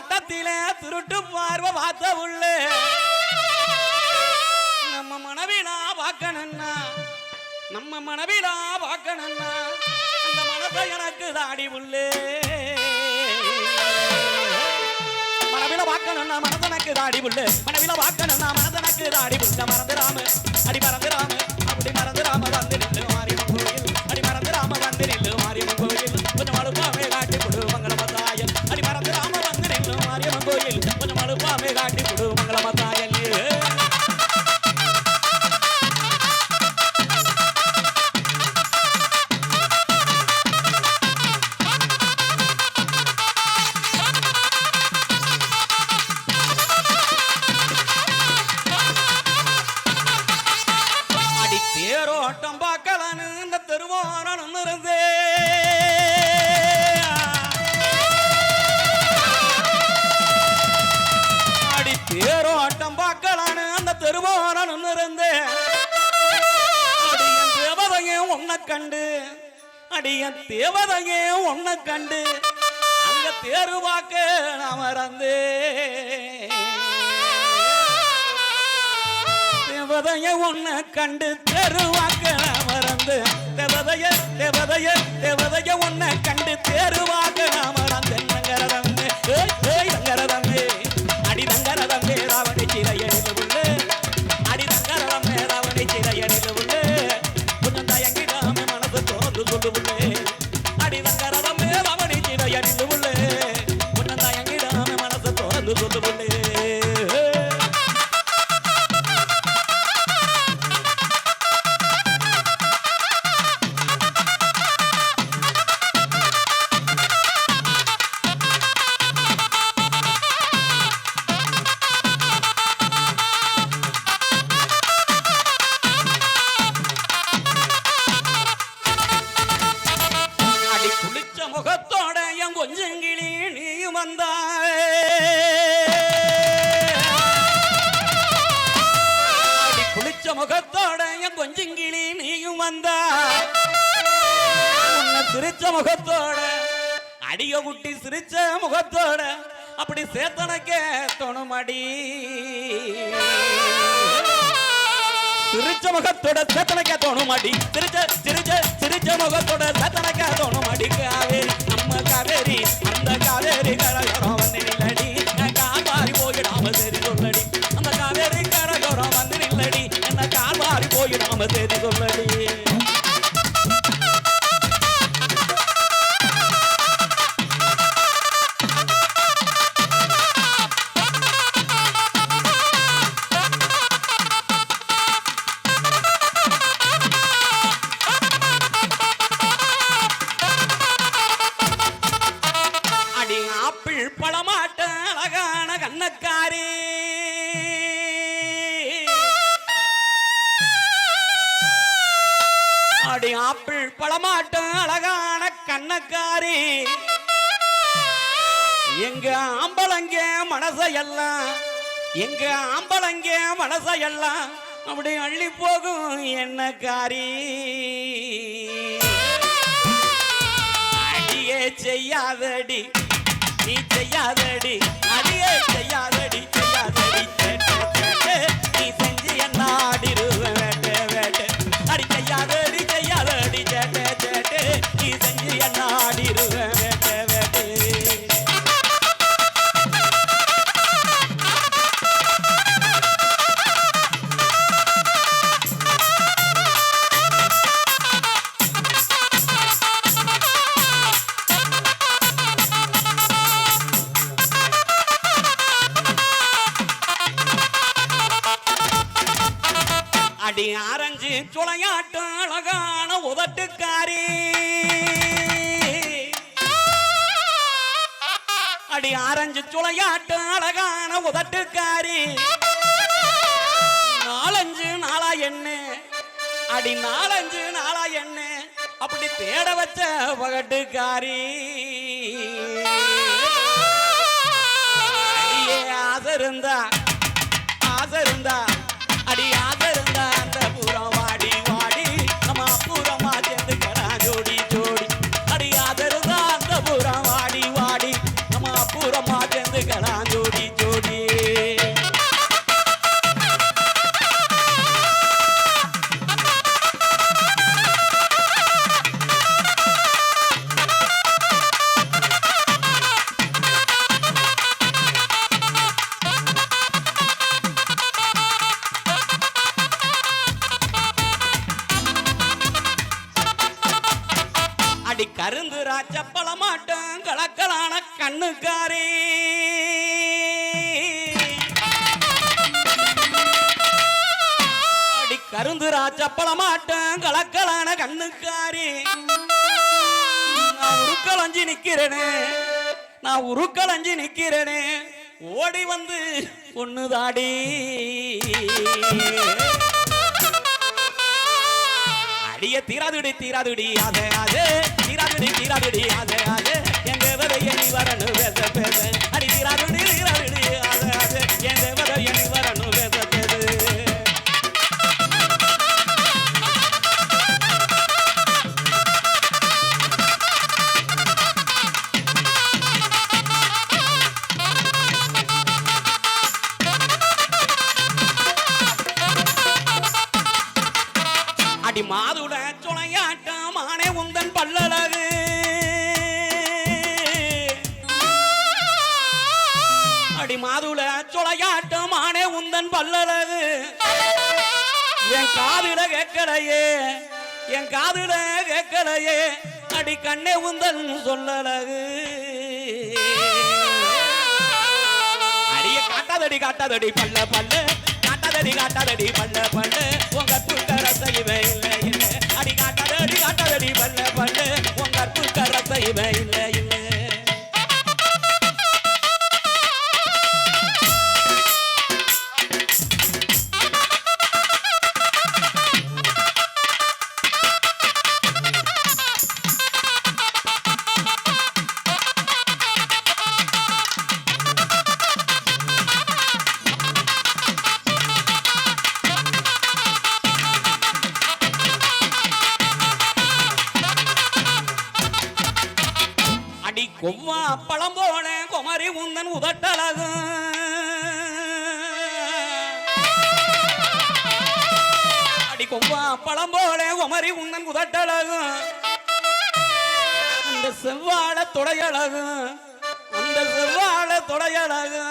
வட்டத்திலே திருட்டு பார்வை பார்த்த உள்ளே நம்ம மனைவினா பார்க்கணும்னா நம்ம மனைவினா பார்க்கணும்னா அந்த மனசை எனக்கு தாடி உள்ளே மனைவில பார்க்கணும்னா மனதனக்கு தாடி உள்ளே மனைவில பார்க்கணும்னா மனதனக்கு தாடி உள்ள மறந்துடாம அடி மறந்துடாம அப்படி மறந்துடாம வந்து நின்று மாரியம்மன் கோயில் அடி மறந்துடாம வந்து நின்று மாரியம்மன் கோயில் கொஞ்சம் அழுப்பாமே காட்டி கொடு மங்களமத்தாயன் அடி மறந்துடாம வந்து நின்று மாரியம்மன் கோயில் கொஞ்சம் அழுப்பாமே காட்டி கொடு மங்களமத்தாயன் தேரோட்டம் பார்க்கலான்னு இந்த தெருவோரம் இருந்தே அடி தேரோட்டம் பார்க்கலான்னு அந்த தெருவோரம் இருந்தே அடியன் தேவதையே உன்னை கண்டு அடியன் தேவதையே உன்னை கண்டு அங்க தேரு பார்க்க நான் மறந்தே தேவதைய உன்னை கண்டு தெருவாக்க மறந்து தேவதைய தேவதைய தேவதைய உன்னை கண்டு தெருவாக்க மறந்து தங்கரதமே தங்கரதமே அடி தங்கரதமே ராவணி சிறையடில் உள்ள அடி தங்கரதமே ராவணி சிறையடில் உள்ள கொஞ்சம் தயங்கிடாம மனசு தோன்று சொல்லுள்ளே அடி தங்கரதமே ராவணி சிறையடில் உள்ள கொஞ்சம் தயங்கிடாம மனசு தோன்று சொல்லுள்ளே முகத்தோட என் கொஞ்சங்கிளி நீயும் வந்தாய் குளிச்ச முகத்தோட என் கொஞ்சங்கிளி நீயும் வந்தாய் உன்னை சிரிச்ச முகத்தோட அடிய குட்டி சிரிச்ச முகத்தோட அப்படி சேத்தனக்கே தோணுமடி சிரிச்ச முகத்தோட சேத்தனக்கே தோணுமடி சிரிச்ச சிரிச்ச சிரிச்ச முகத்தோட சேத்தனக்கே தோணுமடி காவேரி நம்ம காவேரி அந்த காவேரி கரகரம் வந்து நில்லடி கால்வாரி போயிடாம சரி சொல்லடி அந்த காவேரி கரகரம் வந்து நில்லடி என்ன கால்வாரி போயிடாம சரி சொல்லடி பழமாட்ட அழகான கண்ணக்காரி அடி ஆப்பிள் பழமாட்ட அழகான கண்ணக்காரி எங்க ஆம்பளங்க மனசையெல்லாம் எங்க ஆம்பளங்க மனசையெல்லாம் அப்படி அள்ளி போகும் என்னக்காரி அடியே செய்யாதடி நீ செய்யாதடி அடியே செய்யாதடி செய்யாதடி நீ செஞ்சு என்ன ஆடிடுவேன் வேட்டே வேட்டே அடி செய்யாதடி செய்யாதடி சேட்டே சேட்டே நீ செஞ்சு என்ன ஆடிடுவேன் வேட்டே வேட்டே அடி ஆரஞ்சு சுளையாட்டம் அழகான உதட்டுக்காரி அடி ஆரஞ்சு சுளையாட்டம் அழகான உதட்டுக்காரி நாலஞ்சு நாளா என்ன அடி நாலஞ்சு நாளா என்ன அப்படி தேட வச்ச பகட்டுக்காரி அடியே ஆசை இருந்தா அடி ஆசை இருந்தா அந்த பூரம் வாடி வாடி நம்ம பூரமா சேர்ந்துக்கடா ஜோடி ஜோடி அடி ஆசை இருந்தா அந்த பூரம் வாடி வாடி நம்ம பூரமா சேர்ந்துக்கடா அடி கருந்து ராச்சப்பள மாட்டோம் கலக்கலான கண்ணுக்காரே அடி கருந்து ராச்சப்பள மாட்டோம் கலக்கலான கண்ணுக்காரே நான் உருக்களஞ்சி நிக்கிறேனே நான் உருக்களஞ்சி நிக்கிறேனே ஓடி வந்து ஒண்ணுதாடி அடிய தீராதுடி தீராதுடி அதே அதே தீராதுடி தீராதுடி அதே அதே எங்க வரைய நீ வரணும் பேச பேச அடி தீராதுடி தீராதுடி அதே அதே எங்க வரைய நீ வரணும் பேச பேச அடி மாதுட சுளையாட்டம் ஆனே உந்தன் பல்லழகு அடி மாதுட சுளையாட்டம் ஆனே உந்தன் பல்லழகு என் காதுல கேட்கலையே என் காதுல கேட்கலையே அடி கண்ணே உந்தன் சொல்லழகு அடிய காட்டாதடி காட்டாதடி பல்ல பல்லு காட்டாதடி காட்டாதடி பல்ல பல்லு உங்க புக்கரசைவே இல்லை இல்லை அடி காட்டாதடி காட்டாதடி பல்ல பல்லு உங்க புக்கரசைவே இல்லை இல்லை கொவ்வா பழம் போன குமரி உந்தன் உதட்டழகு அடி கொவ்வா பழம் போன குமரி உந்தன் உதட்டழகு அந்த செவ்வாழ தொடையழகு அந்த செவ்வாழ தொடையழகு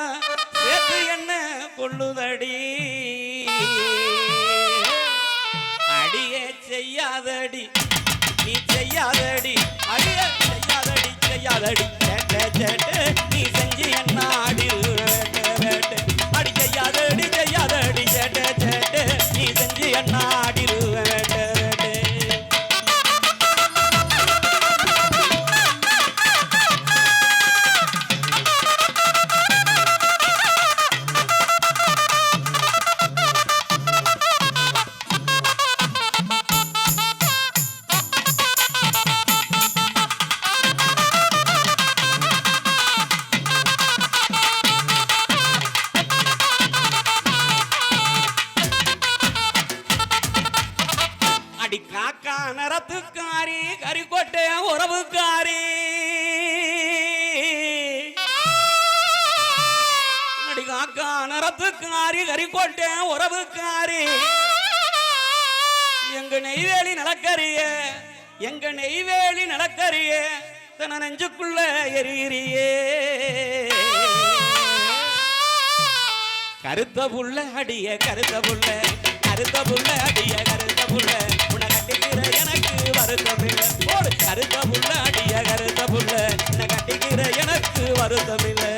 சேர்த்து என்ன கொள்ளுதடி அடியே செய்யாதடி நீ செய்யாதடி அடிய செய்யாதடி செய்யாதடி சேட்டே சேட்டே நீ செஞ்சு என்ன ஆடி வேட்டு அடி செய்யாதடி செய்யாதடி சேட்டே சேட்டே நீ செஞ்சு என்ன ஆடி வேட்டு காக்கா நரத்துக்காரி கரிக்கோட்டை உறவுக்காரி அடி காக்கா நரத்துக்காரி கரிக்கோட்டை உறவுக்காரி எங்க நெய்வேலி நடக்கறிய எங்க நெய்வேலி நடக்கறிய தன நெஞ்சுக்குள்ள எரியிறியே கருத்த புள்ள அடிய கருத்த புள்ள கருத்த புள்ள அடிய கருத்த புள்ள உன கட்டிக்கிற எனக்கு வருத்தமில்லை ஒரு கருத்த புள்ள அடிய கருத்த புள்ள உன கட்டிக்கிற எனக்கு வருத்தமில்லை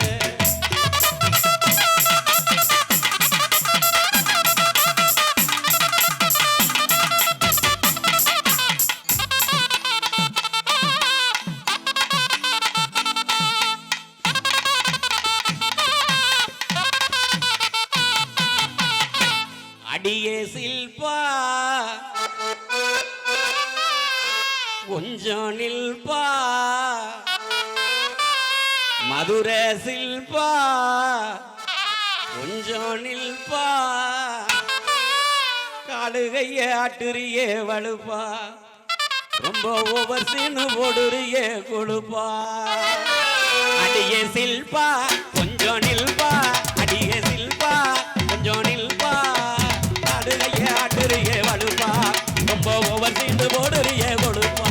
அடியே சில்பா கொஞ்சம் நில்பா மதுரை சில்பா கொஞ்சம் நில்பா காலுகைய ஆட்டுறியே வலுப்பா ரொம்ப ஓவர் சீனு போடுறியே கொழுப்பா அடியே சில்பா கொஞ்சம் நில்பா அடியே சில்பா கொஞ்சம் நில்பா ஆட்டுறியே வலுப்பா ரொம்ப ஓவர் சீண்டு போடுறியே கொழுப்பா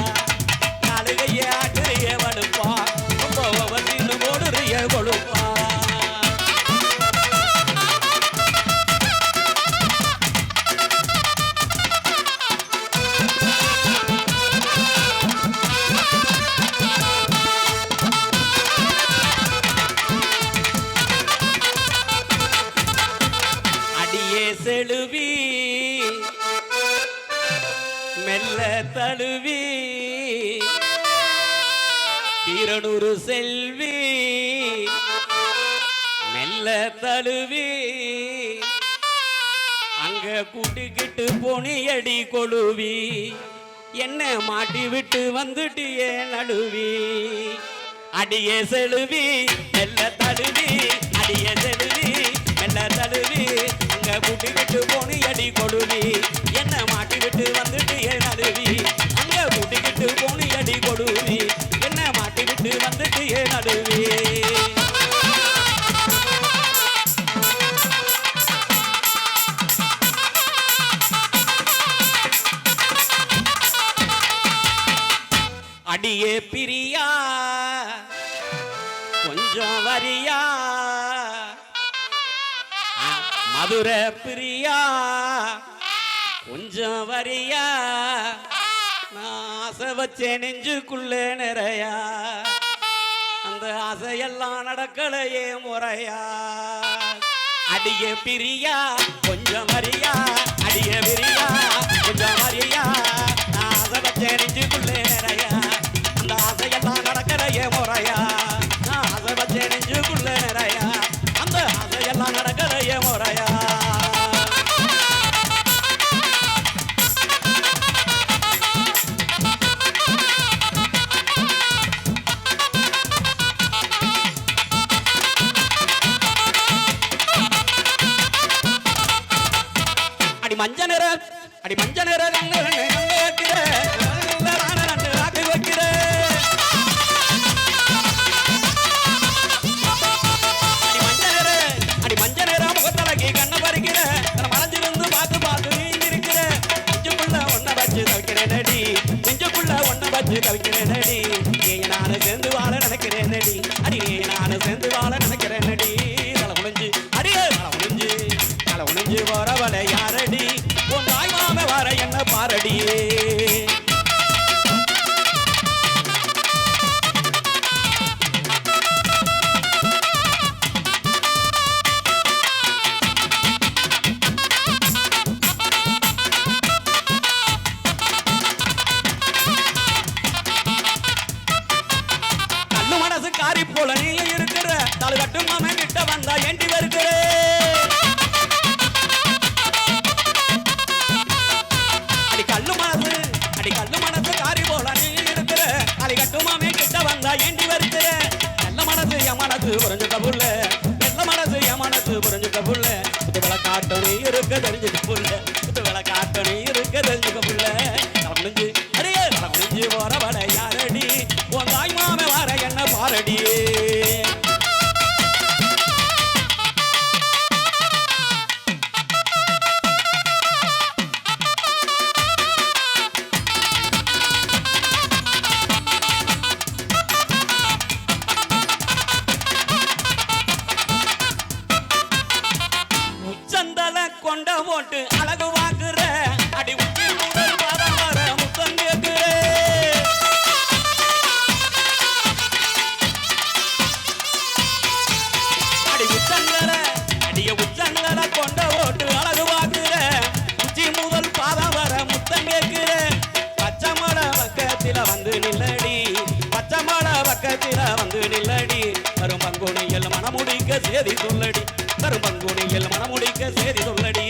நாளுகையே ஆட்டுறியே வலுப்பா ரொம்ப ஓவர் சீண்டு போடுறியே கொழுப்பா கீரனூரு செல்வி மெல்ல தழுவி அங்க கூட்டிக்கிட்டு போனியடி கொழுவி என்ன மாட்டி விட்டு வந்துட்டியே நடுவி அடியே செழுவி மெல்ல தழுவி அடியே செழுவி மெல்ல தழுவி அங்க கூட்டிக்கிட்டு போனியடி கொழுவி என்ன மாட்டி விட்டு வந்துட்டியே நடுவி அங்க கூட்டிக்கிட்டு போனியடி கொழுவி என்ன மாட்டி விட்டு வந்துட்டியே நடுவி அடியே பிரியா கொஞ்சம் வரியா மதுரை பிரியா கொஞ்சம் வரியா நான் ஆசை வச்சேன் நெஞ்சுக்குள்ள நிறையா அந்த ஆசையெல்லாம் நடக்கலையே முறையா அடியே பிரியா கொஞ்சம் வரியா அடியே பிரியா கொஞ்சம் வரியா நான் ஆசை வச்சேன் நெஞ்சுக்குள்ள நிறையா அந்த ஆசையெல்லாம் நடக்கலையே முறையா நான் ஆசை வச்சேன் நெஞ்சுக்குள்ள நிறையா அந்த ஆசையெல்லாம் நடக்கலையே முறையா அடி மஞ்ச நிற அடி மஞ்ச நிற கண்ணு வைக்கிற ஆக்கி வைக்கிற அடி மஞ்ச நிற முகத்தலகி கண்ணை பறிக்கிற மறைஞ்சிருந்து பார்த்து பார்த்து இருக்கிற நெஞ்சுக்குள்ள ஒன்ன வச்சு தவிக்கிறேன் நடி நெஞ்சுக்குள்ள ஒன்ன வச்சு தவிக்கிறேன் நடி நீங்க நானு சேர்ந்து வாழ நினைக்கிறேன் நடி அடி நீங்க நானு சேர்ந்து வாழ நினைக்கிறேன் நடி தலை முடிஞ்சு அடியே தலை முடிஞ்சு வரவளை யாரடி உன் தாய் மாம வர என்ன பாரடியே கல்லு மனசு காரி போல நீ இருக்கிற தலை கட்டு மாமன் கிட்ட வந்தா ஏண்டி வருகிற கல்லு மனசு காரி போல நீ இருக்கிற அலை கட்டுமாமே கிட்ட வந்தா ஏண்டி வருகிற நல்ல மனசு என் மனசு புரிஞ்சுக்க புள்ள நல்ல மனசு என் மனசு புரிஞ்சுக்க புள்ள புதுவளை காட்டு நீ இருக்க தெரிஞ்சுக்க புள்ள புதுவளை காட்டு நீ இருக்க தெரிஞ்சுக்க புள்ள முடிஞ்சு அடியே முடிஞ்சு போற வட யாரடி உன் தாய் மாமே வர என்ன பாரடியே கொண்ட போட்டு அழகு வாக்குற அடி உச்சி முதல் பாதம் வர முத்தம் கேட்குற அடி உச்சங்கர அடிய உச்சங்கர கொண்ட போட்டு அழகு வாக்குற உச்சி முதல் பாதம் வர முத்தம் கேட்குற பச்சை மலை பக்கத்தில வந்து நில்லடி பச்சை மலை பக்கத்தில வந்து நில்லடி வரும் பங்குனியில் மனமுடிக்க சேதி சொல்லடி வரும் பங்குனியில் மனமுடிக்க சேதி சொல்லடி